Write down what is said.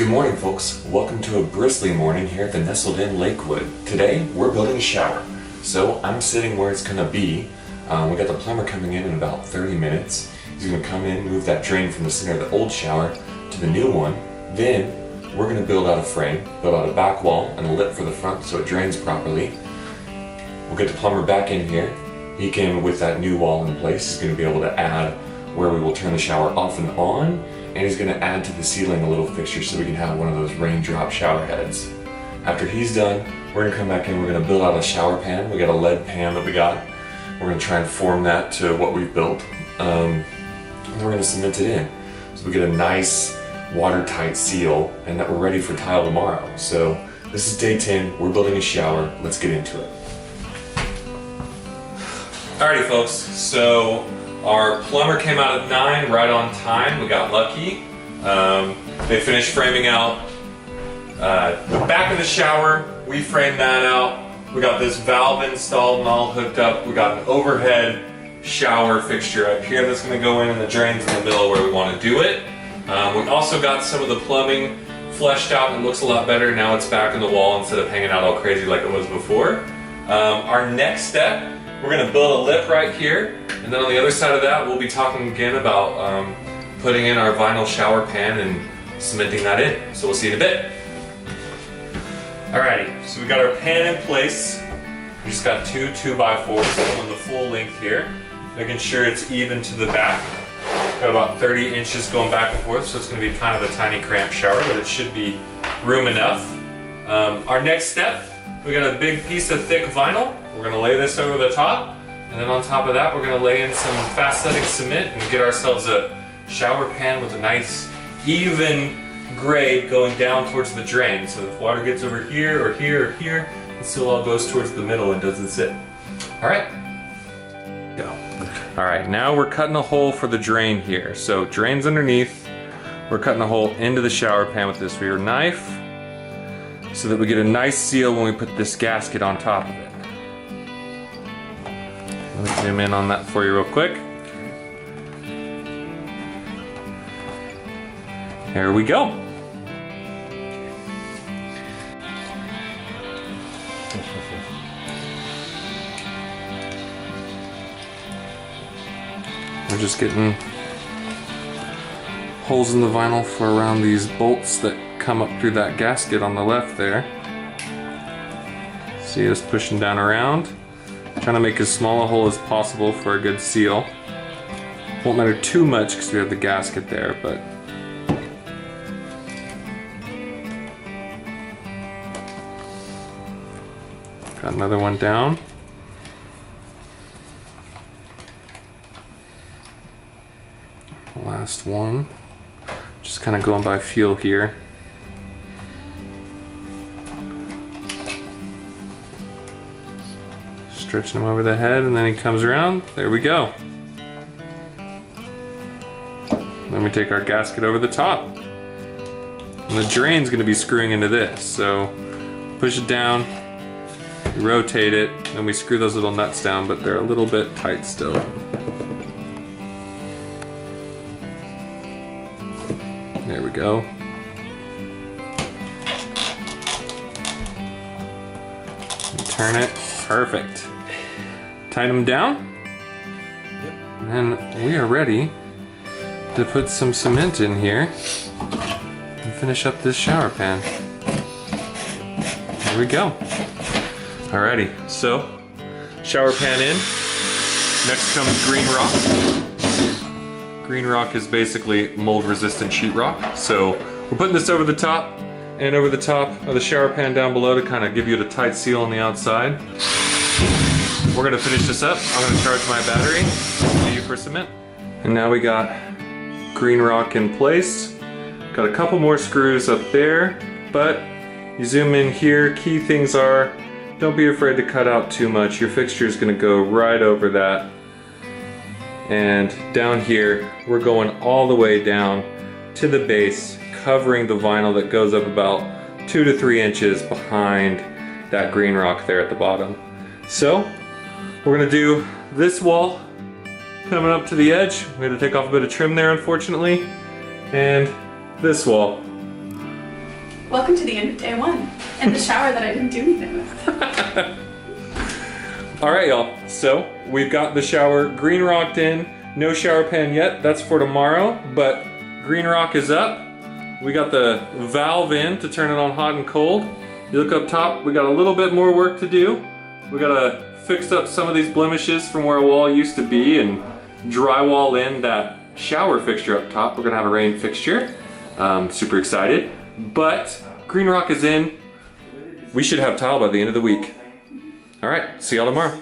Good morning, folks. Welcome to a bristly morning here at the Nestled Inn, Lakewood. Today, we're building a shower. So I'm sitting where it's gonna be. We got the plumber coming in about 30 minutes. He's gonna come in, move that drain from the center of the old shower to the new one. Then we're gonna build out a frame, build out a back wall and a lip for the front so it drains properly. We'll get the plumber back in here. He can, with that new wall in place, he's gonna be able to add where we will turn the shower off and on, and he's going to add to the ceiling a little fixture so we can have one of those raindrop shower heads. After he's done, we're going to come back in, we're going to build out a shower pan. We got a lead pan that we got. We're going to try and form that to what we've built. And we're going to cement it in. So we get a nice watertight seal and that we're ready for tile tomorrow. So this is day 10, we're building a shower, let's get into it. Alrighty folks, so our plumber came out at 9, right on time. We got lucky. They finished framing out the back of the shower. We framed that out. We got this valve installed and all hooked up. We got an overhead shower fixture up here that's going to go in, and the drain's in the middle where we want to do it. We also got some of the plumbing fleshed out and it looks a lot better. Now it's back in the wall instead of hanging out all crazy like it was before. Our next step, we're going to build a lip right here. And then on the other side of that, we'll be talking again about putting in our vinyl shower pan and cementing that in. So we'll see you in a bit. Alrighty, so we got our pan in place. We just got two 2x4s on the full length here, making sure it's even to the back. Got about 30 inches going back and forth, so it's going to be kind of a tiny cramped shower, but it should be room enough. Our next step, we got a big piece of thick vinyl. We're going to lay this over the top. And then on top of that, we're going to lay in some fast-setting cement and get ourselves a shower pan with a nice, even grade going down towards the drain. So if water gets over here or here or here, it still all goes towards the middle and doesn't sit. All right, go. All right, now we're cutting a hole for the drain here. So drain's underneath. We're cutting a hole into the shower pan with this rear knife so that we get a nice seal when we put this gasket on top of it. Let me zoom in on that for you real quick. There we go. We're just getting holes in the vinyl for around these bolts that come up through that gasket on the left there. See us pushing down around. Trying to make as small a hole as possible for a good seal. Won't matter too much because we have the gasket there, but got another one down. Last one. Just kind of going by feel here. Stretching him over the head, and then he comes around. There we go. Then we take our gasket over the top. And the drain's going to be screwing into this. So push it down, we rotate it, and we screw those little nuts down, but they're a little bit tight still. There we go. And turn it. Perfect. Tighten them down. Yep. And we are ready to put some cement in here and finish up this shower pan. There we go. Alrighty, so shower pan in. Next comes green rock. Green rock is basically mold resistant sheetrock. So we're putting this over the top and over the top of the shower pan down below to kind of give you a tight seal on the outside. We're gonna finish this up. I'm gonna charge my battery. See you for cement. And now we got green rock in place. Got a couple more screws up there, but you zoom in here, key things are, don't be afraid to cut out too much. Your fixture is gonna go right over that. And down here, we're going all the way down to the base, covering the vinyl that goes up about 2 to 3 inches behind that green rock there at the bottom. So, we're gonna do this wall coming up to the edge. We had to take off a bit of trim there, unfortunately. And this wall Welcome to the end of day one. And the shower that I didn't do anything with. All right, y'all. So we've got the shower green rocked in. No shower pan yet. That's for tomorrow. But green rock is up. We got the valve in to turn it on hot and cold. You look up top. We got a little bit more work to do. We gotta fix up some of these blemishes from where a wall used to be and drywall in that shower fixture up top. We're gonna have a rain fixture. Super excited. But green rock is in. We should have tile by the end of the week. All right, see y'all tomorrow.